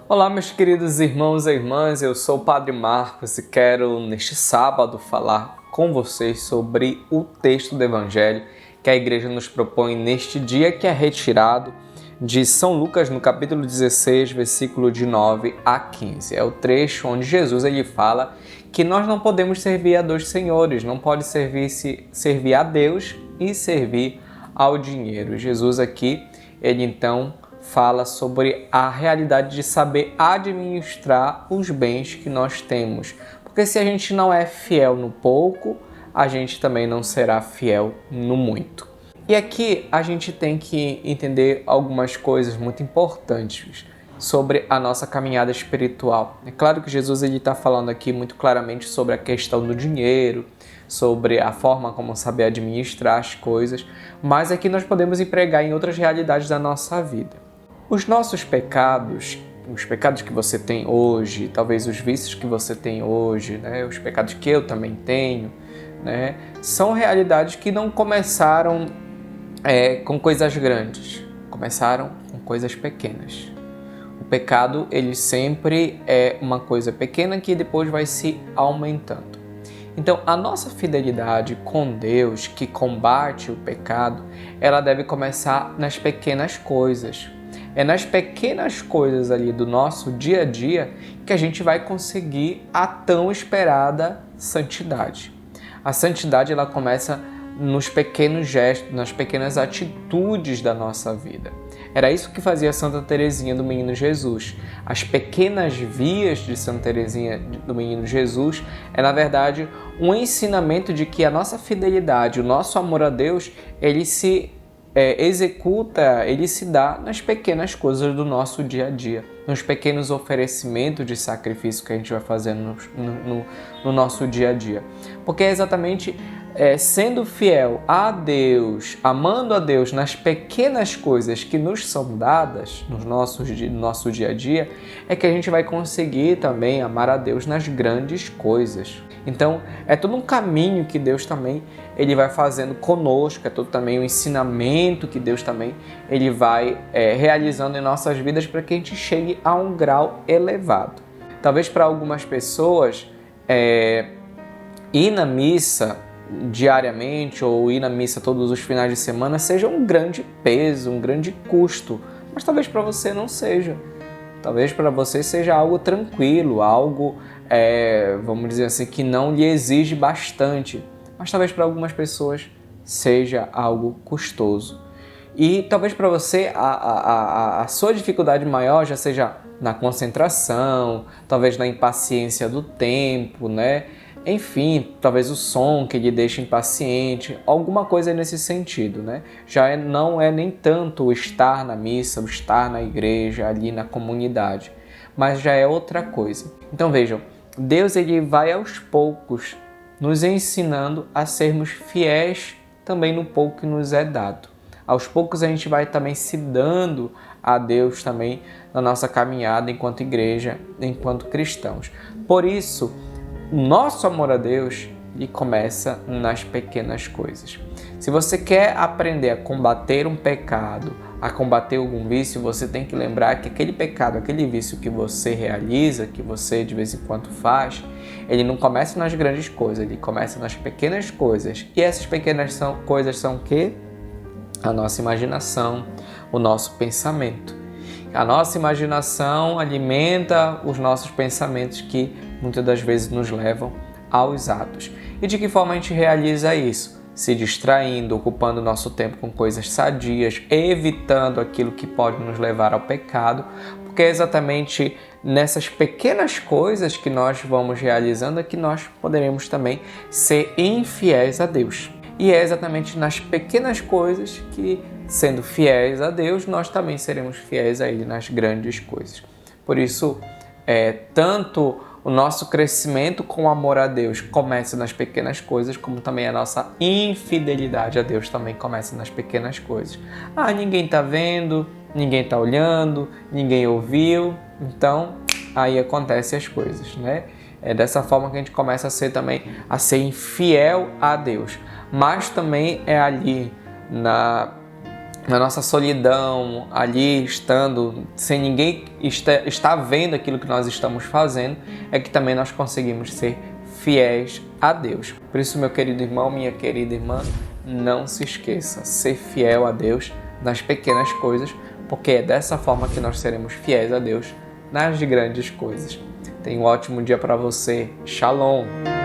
Olá, meus queridos irmãos e irmãs, eu sou o Padre Marcos e quero, neste sábado, falar com vocês sobre o texto do Evangelho que a Igreja nos propõe neste dia, que é retirado de São Lucas, no capítulo 16, versículo de 9 a 15. É o trecho onde Jesus fala que nós não podemos servir a dois senhores, não pode servir a Deus e servir ao dinheiro. Jesus aqui, ele então fala sobre a realidade de saber administrar os bens que nós temos. Porque se a gente não é fiel no pouco, a gente também não será fiel no muito. E aqui a gente tem que entender algumas coisas muito importantes sobre a nossa caminhada espiritual. É claro que Jesus está falando aqui muito claramente sobre a questão do dinheiro, sobre a forma como saber administrar as coisas, mas aqui nós podemos empregar em outras realidades da nossa vida. Os nossos pecados, os pecados que você tem hoje, talvez os vícios que você tem hoje, os pecados que eu também tenho, são realidades que não começaram com coisas grandes, começaram com coisas pequenas. O pecado, ele sempre é uma coisa pequena que depois vai se aumentando. Então, a nossa fidelidade com Deus, que combate o pecado, ela deve começar nas pequenas coisas. É nas pequenas coisas ali do nosso dia a dia que a gente vai conseguir a tão esperada santidade. A santidade, ela começa nos pequenos gestos, nas pequenas atitudes da nossa vida. Era isso que fazia Santa Teresinha do Menino Jesus. As pequenas vias de Santa Teresinha do Menino Jesus é, na verdade, um ensinamento de que a nossa fidelidade, o nosso amor a Deus, ele se executa, ele se dá nas pequenas coisas do nosso dia a dia, nos pequenos oferecimentos de sacrifício que a gente vai fazendo no nosso dia a dia. Porque é exatamente sendo fiel a Deus, amando a Deus nas pequenas coisas que nos são dadas no nosso dia a dia, é que a gente vai conseguir também amar a Deus nas grandes coisas. Então, é todo um caminho que Deus também ele vai fazendo conosco, é todo também um ensinamento que Deus também ele vai realizando em nossas vidas para que a gente chegue a um grau elevado. Talvez para algumas pessoas, ir na missa diariamente ou ir na missa todos os finais de semana seja um grande peso, um grande custo, mas talvez para você não seja. Talvez para você seja algo tranquilo, algo, vamos dizer assim, que não lhe exige bastante, mas talvez para algumas pessoas seja algo custoso. E talvez para você a sua dificuldade maior já seja na concentração, talvez na impaciência do tempo, Enfim, talvez o som que lhe deixa impaciente, alguma coisa nesse sentido, não é nem tanto o estar na missa, o estar na igreja, ali na comunidade, mas já é outra coisa. Então vejam, Deus ele vai aos poucos nos ensinando a sermos fiéis também no pouco que nos é dado. Aos poucos a gente vai também se dando a Deus também na nossa caminhada enquanto igreja, enquanto cristãos. Por isso, o nosso amor a Deus ele começa nas pequenas coisas. Se você quer aprender a combater um pecado, a combater algum vício, você tem que lembrar que aquele pecado, aquele vício que você realiza, que você de vez em quando faz, ele não começa nas grandes coisas, ele começa nas pequenas coisas. E essas pequenas coisas são o quê? A nossa imaginação, o nosso pensamento. A nossa imaginação alimenta os nossos pensamentos que muitas das vezes nos levam aos atos. E de que forma a gente realiza isso? Se distraindo, ocupando nosso tempo com coisas sadias, evitando aquilo que pode nos levar ao pecado, porque é exatamente nessas pequenas coisas que nós vamos realizando é que nós poderemos também ser infiéis a Deus. E é exatamente nas pequenas coisas que, sendo fiéis a Deus, nós também seremos fiéis a Ele nas grandes coisas. Por isso, tanto o nosso crescimento com amor a Deus começa nas pequenas coisas, como também a nossa infidelidade a Deus também começa nas pequenas coisas. Ninguém está vendo, ninguém está olhando, ninguém ouviu, então aí acontecem as coisas, É dessa forma que a gente começa a ser infiel a Deus. Mas também é ali na nossa solidão, ali estando, sem ninguém estar vendo aquilo que nós estamos fazendo, é que também nós conseguimos ser fiéis a Deus. Por isso, meu querido irmão, minha querida irmã, não se esqueça, ser fiel a Deus nas pequenas coisas, porque é dessa forma que nós seremos fiéis a Deus nas grandes coisas. Tenha um ótimo dia para você. Shalom!